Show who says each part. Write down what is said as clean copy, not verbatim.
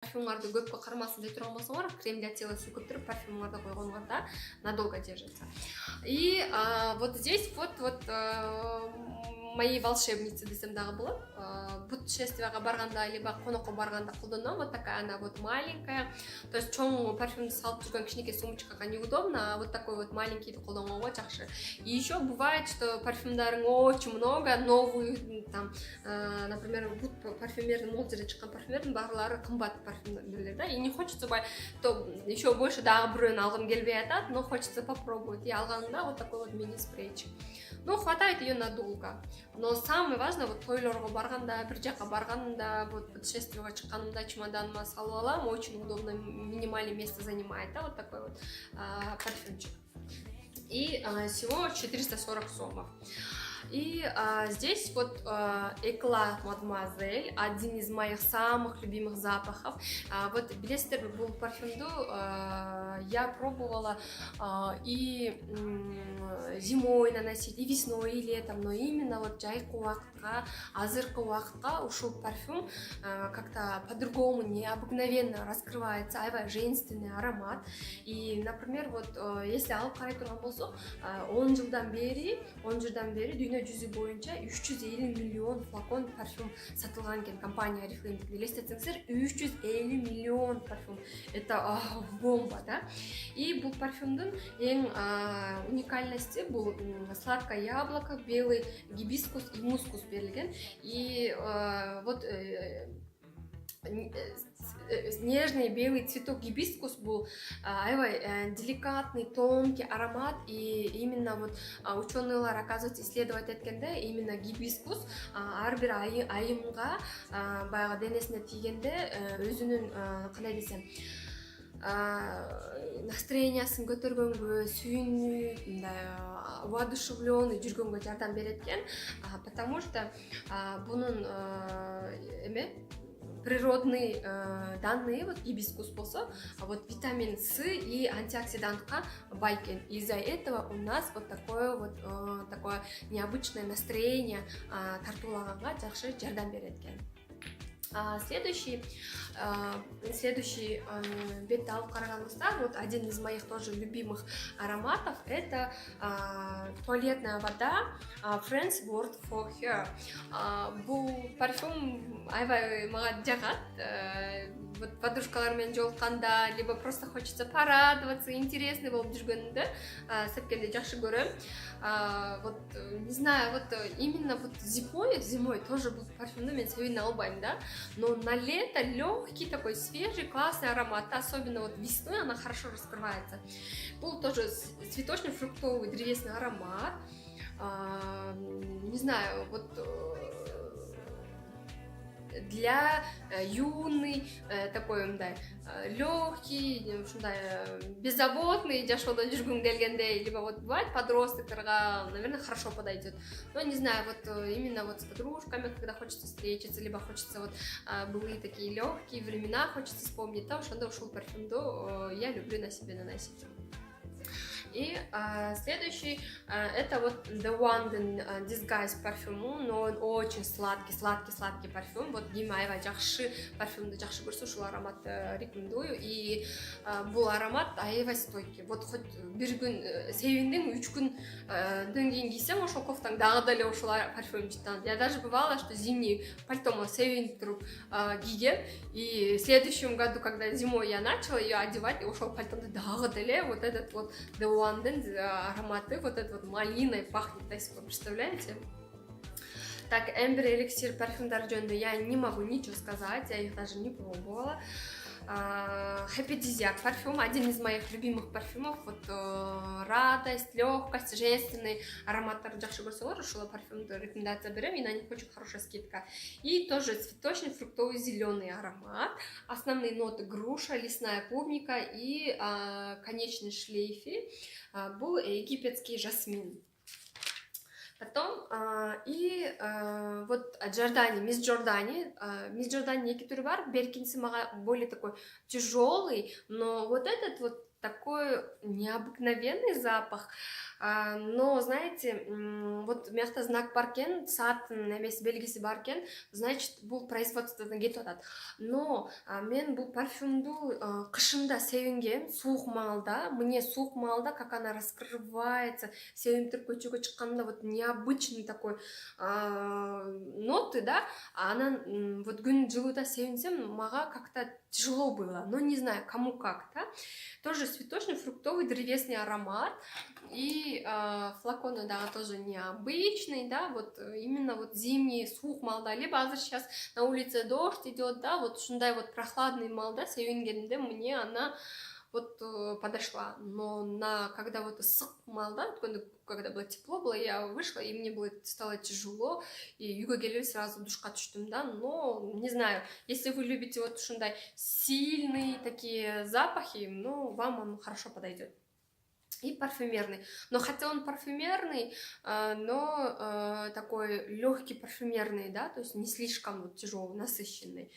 Speaker 1: парфюмдарды көпкө кармасын дей турган болсоңор, крем для тела сүйкөп туруп парфюмдарды койгонгорда надолго держится. И вот здесь вот мои волшебницы десем дагы болот. Путешествияга барганда либо конокко барганда колдоном. Вот такая она вот маленькая. То есть чоң парфюмду салып жүргөн кичинекей сумочкага неудобно, а вот такой вот маленький колдонгонго жакшы. И еще бывает, что парфюмдарың очень много, новый там, например, парфюмердің ол жерде чыккан парфюмердің барлары кымбат парфюмерлер, да, и не хочется то еще больше дагы бирөөнү алгым келбей атат, но хочется попробовать. И алганымда вот такой вот мини-спрейчик. Ну, хватает ее надолго. Но самое важное, вот тойлорго барганда, бир жака барганда, вот путешествиеге чыкканымда чемоданыма салып алам, очень удобно, минимальное место занимает, да, вот такой вот парфюмчик. И всего 440 сомов. И здесь вот Éclat Mademoiselle, один из моих самых любимых запахов. Вот билесиздерби, бул парфюмду я пробовала и зимой наносить, и весной, и летом, но именно вот жайкы убакытка, азыркы убакытка ушул парфюм как-то по-другому, необыкновенно раскрывается, аябай женственный аромат. И, например, вот если алып карай турган болсок, 10 жылдан бери дүйнө жүзү боюнча 350 миллион флакон парфюм сатылган экен. Компания Oriflame, элестетсеңиздер, 350 миллион парфюм. Это бомба, да? И бул парфюмдун эң уникальности бул сладкое яблоко, белый гибискус и мускус берилген. И вот нежный белый цветок гибискус был аябай деликатный, тонкий аромат. И именно вот ученыйлар, оказывается, исследовать эткенде именно гибискус ар бир айымга баягы денесине тийгенде өзүнүн кандай десем настроениясын көтөргөнгө, сүйүнүп, мындай воодушевленный жүргөнгө жардам берет экен, потому что бунун природный данные вот гибискус болсо, вот витамин С и антиоксидантка бай экен. Из-за этого у нас вот такое необычное настроение тартуулаганга жакшы жардам берет экен. Следующий бетти алып караганыбызда, вот один из моих тоже любимых ароматов, это туалетная вода Friends Word for Her. Бул парфюм аябай мага жагат. Вот подружкалар менен жолукканда, либо просто хочется порадоваться, интересный болуп жүргөндө сепкенди жакшы көрөм. Вот не знаю, вот именно вот зимой тоже был парфюмду мен себене албайм, да, но на лето легкий такой свежий классный аромат, особенно вот весной она хорошо раскрывается. Был тоже цветочно-фруктовый древесный аромат, не знаю, вот для юный, такой мындай легкий, беззаботный, жашоодон жүргүң келгендей, либо вот бывает подростковая, наверное, хорошо подойдет. Но не знаю, вот именно вот с подружками, когда хочется встретиться, либо хочется вот былые такие легкие времена, хочется вспомнить то, что ушел парфюмду, я люблю на себе наносить. И следующий это вот The London Disguise парфюм, но он очень сладкий парфюм. Вот Дима аябай жакшы парфюмду жакшы көрсө ушул аромат рекомендую. И бул аромат аябай стойкий. Вот хоть бир күн себиндиң, 3 күндөн кийин кийсең ошол кофтаң дагы деле ушул парфюм жыттан. Я даже бывало, что зимний пальтомо себинип туруп кийгем, и в следующем году, когда зимой я начала ее одевать, ошол пальтомду дагы деле вот этот вот The London ароматы, вот это вот малиной пахнет, да, если вы представляете. Так, Эмбер эликсир парфюмдар жөнүндө я не могу ничего сказать, я их даже не пробовала. Happy Desiac парфюм, один из моих любимых парфюмов. Вот радость, легкость, женственный ароматтар жакшы көрсөңөр, ушул парфюмду рекомендация берем, и на них очень хорошая скидка. И тоже цветочный, фруктовый, зеленый аромат. Основные ноты: груша, лесная клубника и конечный шлейфи был египетский жасмин. Потом вот Джордани, Мисс Джордани эки түрү бар. Беркинси мага более такой тяжелый, но вот этот вот такой необыкновенный запах. Но, знаете, вот мягко знак баркен, сааттын эмес белгиси баркен, значит, бул производстводан кетип атат. Но мен бул парфюмду кышында себингем, суук маалда. Мне суук маалда, как она раскрывается, себимтирип көчөгө чыкканда вот необычный такой ноты, да, она вот күн жылууда себинсем, мага как-то тяжело было, но не знаю, кому как, да. Тоже цветочный, фруктовый, древесный аромат. И флаконы, да, тоже необычный, да, вот именно вот зимний сух малда. Либо сейчас на улице дождь идет, да, вот шундай вот прохладный малда, севингенде мне она вот подошла. Но когда вот ысык малда, когда было тепло было, я вышла, и мне стало тяжело, и үйгө келип сразу душка түштүм, да. Но не знаю, если вы любите вот шундай сильные такие запахи, ну, вам он хорошо подойдет. И парфюмерный. Но хотя он парфюмерный, но такой легкий парфюмерный, да, то есть не слишком вот тяжелый, насыщенный.